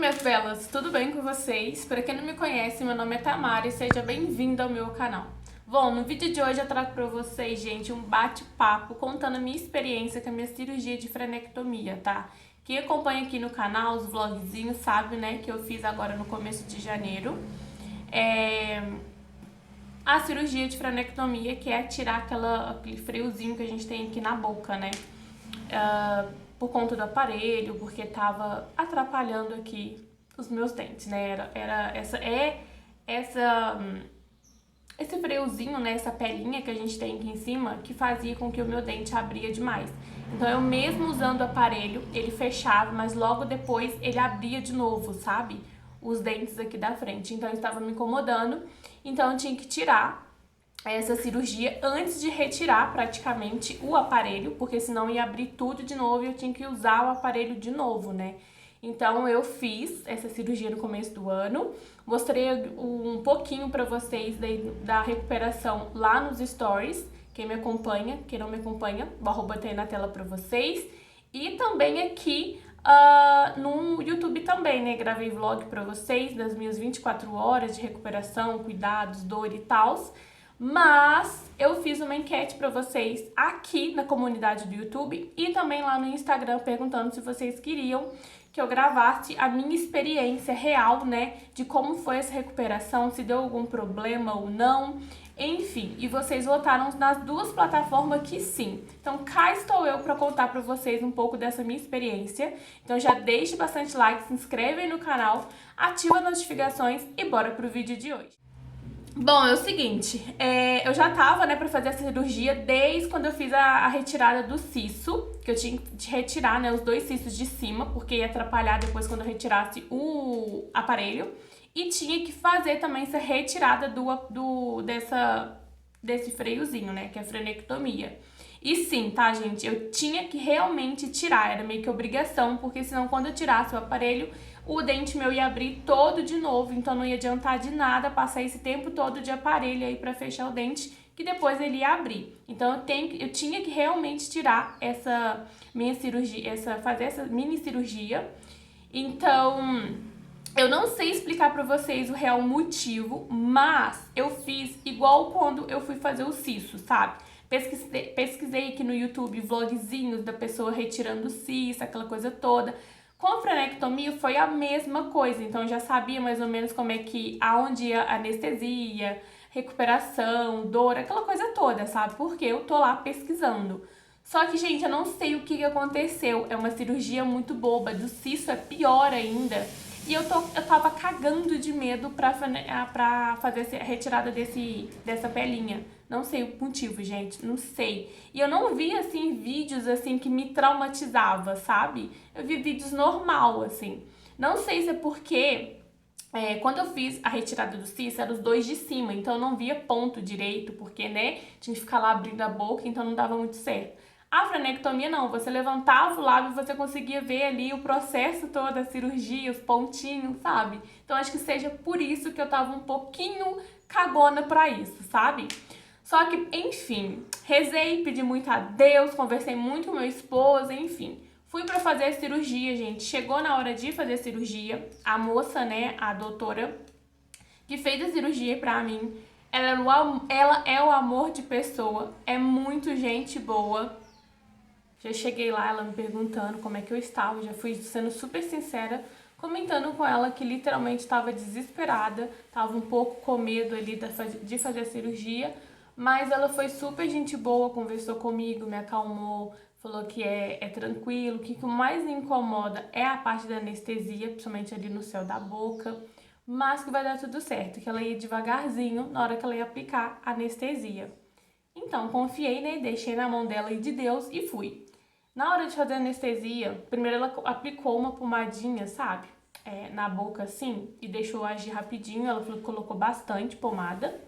minhas belas, tudo bem com vocês? Para quem não me conhece, meu nome é Tamara e seja bem-vindo ao meu canal. Bom, no vídeo de hoje eu trago para vocês, gente, um bate-papo contando a minha experiência com a minha cirurgia de frenectomia, tá? Quem acompanha aqui no canal, os vlogzinhos, sabe, né, que eu fiz agora no começo de janeiro. A cirurgia de frenectomia, que é tirar aquele freiozinho que a gente tem aqui na boca, né? Por conta do aparelho, porque tava atrapalhando aqui os meus dentes, né? Esse freiozinho, né? Essa pelinha que a gente tem aqui em cima, que fazia com que o meu dente abria demais. Então, eu mesmo usando o aparelho, ele fechava, mas logo depois ele abria de novo, sabe? Os dentes aqui da frente. Então, estava me incomodando. Então, eu tinha que tirar essa cirurgia antes de retirar praticamente o aparelho, porque senão ia abrir tudo de novo e eu tinha que usar o aparelho de novo, né? Então eu fiz essa cirurgia no começo do ano, mostrei um pouquinho pra vocês da recuperação lá nos stories, quem me acompanha, quem não me acompanha, o arroba tá aí na tela pra vocês, e também aqui no YouTube também, né? Gravei vlog pra vocês das minhas 24 horas de recuperação, cuidados, dor e tals. Mas eu fiz uma enquete para vocês aqui na comunidade do YouTube e também lá no Instagram perguntando se vocês queriam que eu gravasse a minha experiência real, né, de como foi essa recuperação, se deu algum problema ou não, enfim. E vocês votaram nas duas plataformas que sim. Então cá estou eu para contar para vocês um pouco dessa minha experiência. Então já deixe bastante like, se inscreve aí no canal, ativa as notificações e bora pro vídeo de hoje. Bom, é o seguinte, eu já tava, né, pra fazer a cirurgia desde quando eu fiz a retirada do siso, que eu tinha que retirar, né, os dois cistos de cima, porque ia atrapalhar depois quando eu retirasse o aparelho, e tinha que fazer também essa retirada desse freiozinho, né, que é a frenectomia. E sim, tá, gente, eu tinha que realmente tirar, era meio que obrigação, porque senão quando eu tirasse o aparelho, o dente meu ia abrir todo de novo, então não ia adiantar de nada passar esse tempo todo de aparelho aí pra fechar o dente, que depois ele ia abrir. Então eu tinha que realmente tirar essa minha cirurgia, fazer essa mini cirurgia. Então, eu não sei explicar pra vocês o real motivo, mas eu fiz igual quando eu fui fazer o siso, sabe? Pesquisei aqui no YouTube vlogzinhos da pessoa retirando o siso, aquela coisa toda. Com a frenectomia foi a mesma coisa, então eu já sabia mais ou menos como é que, aonde ia anestesia, recuperação, dor, aquela coisa toda, sabe? Porque eu tô lá pesquisando. Só que, gente, eu não sei o que aconteceu, é uma cirurgia muito boba, do siso é pior ainda. E eu tava cagando de medo pra fazer a retirada dessa pelinha. Não sei o motivo, gente, não sei. E eu não vi, assim, vídeos, assim, que me traumatizava, sabe? Eu vi vídeos normal, assim. Não sei se é porque quando eu fiz a retirada do siso, eram os dois de cima, então eu não via ponto direito, porque, né, tinha que ficar lá abrindo a boca, então não dava muito certo. A frenectomia não, você levantava o lábio e você conseguia ver ali o processo todo, a cirurgia, os pontinhos, sabe? Então acho que seja por isso que eu tava um pouquinho cagona pra isso, sabe? Só que, enfim, rezei, pedi muito a Deus, conversei muito com meu esposo, enfim. Fui pra fazer a cirurgia, gente. Chegou na hora de fazer a cirurgia, a moça, né, a doutora, que fez a cirurgia pra mim, ela é o amor de pessoa, é muito gente boa. Já cheguei lá, ela me perguntando como é que eu estava, já fui sendo super sincera, comentando com ela que literalmente estava desesperada, estava um pouco com medo ali de fazer a cirurgia, mas ela foi super gente boa, conversou comigo, me acalmou, falou que é tranquilo, que o que mais me incomoda é a parte da anestesia, principalmente ali no céu da boca, mas que vai dar tudo certo, que ela ia devagarzinho na hora que ela ia aplicar a anestesia. Então, confiei, né, deixei na mão dela e de Deus e fui. Na hora de fazer a anestesia, primeiro ela aplicou uma pomadinha, sabe? Na boca assim, e deixou agir rapidinho. Ela falou que colocou bastante pomada.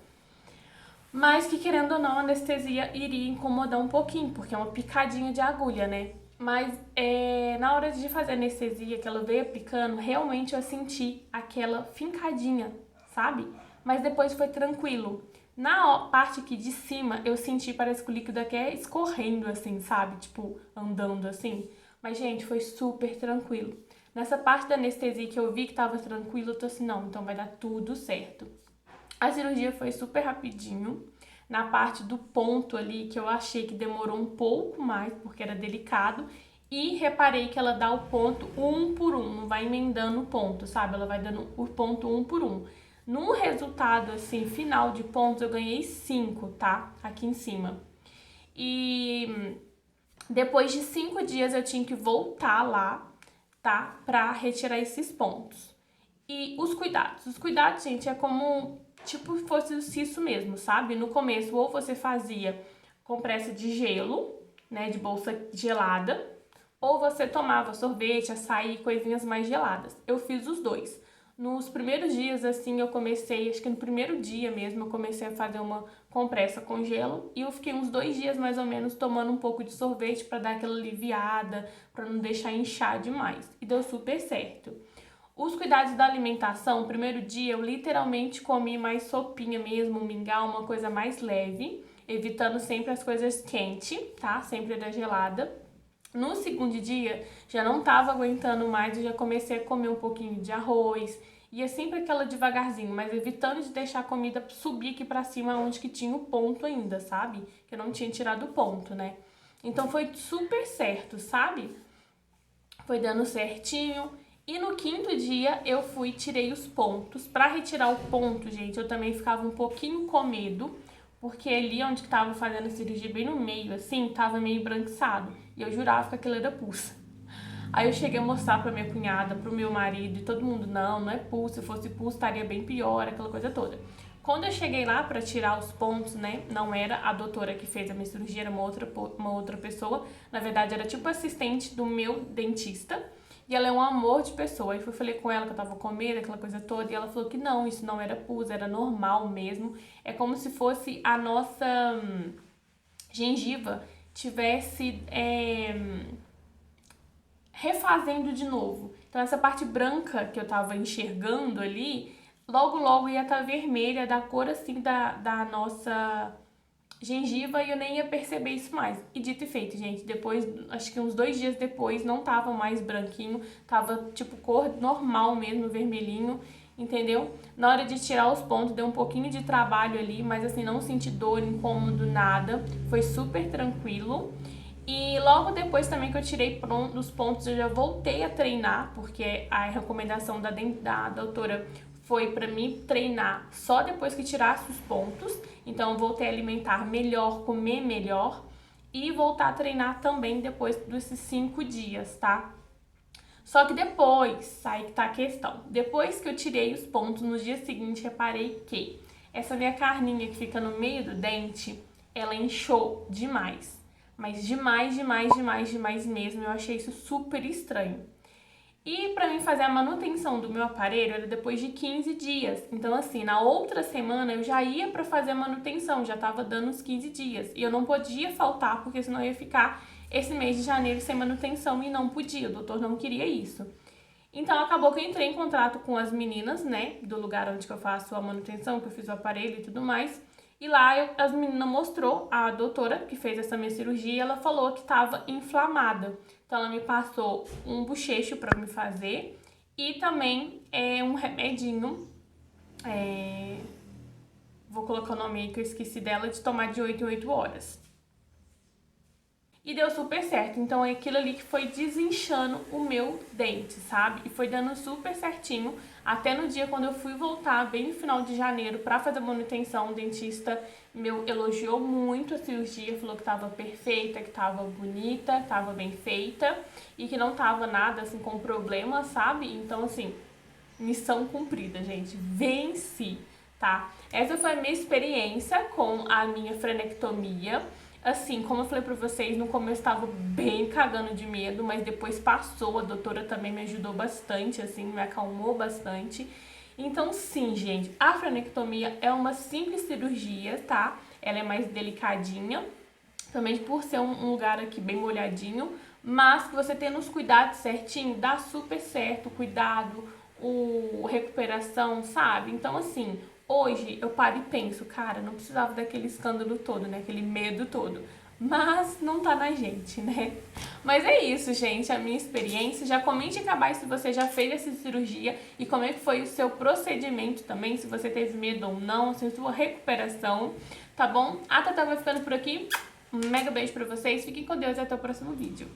Mas que, querendo ou não, a anestesia iria incomodar um pouquinho, porque é uma picadinha de agulha, né? Mas na hora de fazer a anestesia, que ela veio aplicando, realmente eu senti aquela fincadinha, sabe? Mas depois foi tranquilo. Na parte aqui de cima, eu senti, parece que o líquido aqui é escorrendo, assim, sabe? Tipo, andando assim. Mas, gente, foi super tranquilo. Nessa parte da anestesia que eu vi que tava tranquilo, eu tô assim, não, então vai dar tudo certo. A cirurgia foi super rapidinho. Na parte do ponto ali, que eu achei que demorou um pouco mais, porque era delicado. E reparei que ela dá o ponto um por um, não vai emendando o ponto, sabe? Ela vai dando o ponto um por um. No resultado, assim, final de pontos, eu ganhei 5, tá? Aqui em cima. E depois de 5 dias eu tinha que voltar lá, tá? Pra retirar esses pontos. E os cuidados. Os cuidados, gente, é como tipo fosse isso mesmo, sabe? No começo, ou você fazia compressa de gelo, né? De bolsa gelada, ou você tomava sorvete, açaí, coisinhas mais geladas. Eu fiz os dois. Nos primeiros dias, assim, eu comecei, acho que no primeiro dia mesmo, eu comecei a fazer uma compressa com gelo e eu fiquei uns 2 dias mais ou menos tomando um pouco de sorvete para dar aquela aliviada, para não deixar inchar demais. E deu super certo. Os cuidados da alimentação, primeiro dia eu literalmente comi mais sopinha mesmo, um mingau, uma coisa mais leve, evitando sempre as coisas quentes, tá? Sempre da gelada. No segundo dia, já não tava aguentando mais, eu já comecei a comer um pouquinho de arroz, ia sempre aquela devagarzinho, mas evitando de deixar a comida subir aqui pra cima onde que tinha o ponto ainda, sabe? Que eu não tinha tirado o ponto, né? Então foi super certo, sabe? Foi dando certinho. E no quinto dia eu fui e tirei os pontos. Pra retirar o ponto, gente, eu também ficava um pouquinho com medo, porque ali onde que tava fazendo a cirurgia, bem no meio, assim, tava meio embranquiçado. E eu jurava que aquilo era pulsa. Aí eu cheguei a mostrar pra minha cunhada, pro meu marido e todo mundo, não, não é pulso, se fosse pulso estaria bem pior, aquela coisa toda. Quando eu cheguei lá pra tirar os pontos, né, não era a doutora que fez a minha cirurgia, era uma outra pessoa, na verdade era tipo assistente do meu dentista, e ela é um amor de pessoa. Aí eu falei com ela que eu tava com medo, aquela coisa toda, e ela falou que não, isso não era pus, era normal mesmo. É como se fosse a nossa gengiva tivesse refazendo de novo. Então essa parte branca que eu tava enxergando ali, logo logo ia estar vermelha, da cor assim da nossa gengiva, e eu nem ia perceber isso mais. E dito e feito, gente, depois, acho que uns 2 dias depois, não tava mais branquinho, tava tipo cor normal mesmo, vermelhinho, entendeu? Na hora de tirar os pontos, deu um pouquinho de trabalho ali, mas assim, não senti dor, incômodo, nada, foi super tranquilo. E logo depois também que eu tirei os pontos, eu já voltei a treinar, porque a recomendação da doutora foi para mim treinar só depois que tirasse os pontos. Então eu voltei a alimentar melhor, comer melhor e voltar a treinar também depois desses 5 dias, tá? Só que depois, aí que tá a questão. Depois que eu tirei os pontos, no dia seguinte reparei que essa minha carninha que fica no meio do dente, ela inchou demais. Mas demais, demais, demais, demais mesmo. Eu achei isso super estranho. E pra mim fazer a manutenção do meu aparelho era depois de 15 dias. Então assim, na outra semana eu já ia pra fazer a manutenção, já tava dando uns 15 dias. E eu não podia faltar, porque senão eu ia ficar esse mês de janeiro sem manutenção e não podia, o doutor não queria isso. Então acabou que eu entrei em contato com as meninas, né, do lugar onde que eu faço a manutenção, que eu fiz o aparelho e tudo mais. E lá as meninas mostrou, a doutora que fez essa minha cirurgia, ela falou que estava inflamada. Então ela me passou um bochecho para me fazer e também um remedinho, vou colocar o nome aí que eu esqueci dela, de tomar de 8 em 8 horas. E deu super certo, então é aquilo ali que foi desinchando o meu dente, sabe? E foi dando super certinho, até no dia quando eu fui voltar, bem no final de janeiro, pra fazer manutenção, o dentista meu elogiou muito a cirurgia, falou que tava perfeita, que tava bonita, tava bem feita e que não tava nada assim com problema, sabe? Então assim, missão cumprida, gente, venci, tá? Essa foi a minha experiência com a minha frenectomia. Assim, como eu falei pra vocês, no começo eu tava bem cagando de medo, mas depois passou, a doutora também me ajudou bastante, assim, me acalmou bastante. Então, sim, gente, a frenectomia é uma simples cirurgia, tá? Ela é mais delicadinha, também por ser um lugar aqui bem molhadinho, mas que você tendo os cuidados certinho, dá super certo, cuidado, recuperação, sabe? Então, assim, hoje eu paro e penso, cara, não precisava daquele escândalo todo, né? Aquele medo todo. mas não tá na gente, né? Mas é isso, gente, a minha experiência. Já comente aqui abaixo se você já fez essa cirurgia e como é que foi o seu procedimento também, se você teve medo ou não, se a sua recuperação, tá bom? A Tatá vai ficando por aqui. Um mega beijo pra vocês, fiquem com Deus e até o próximo vídeo.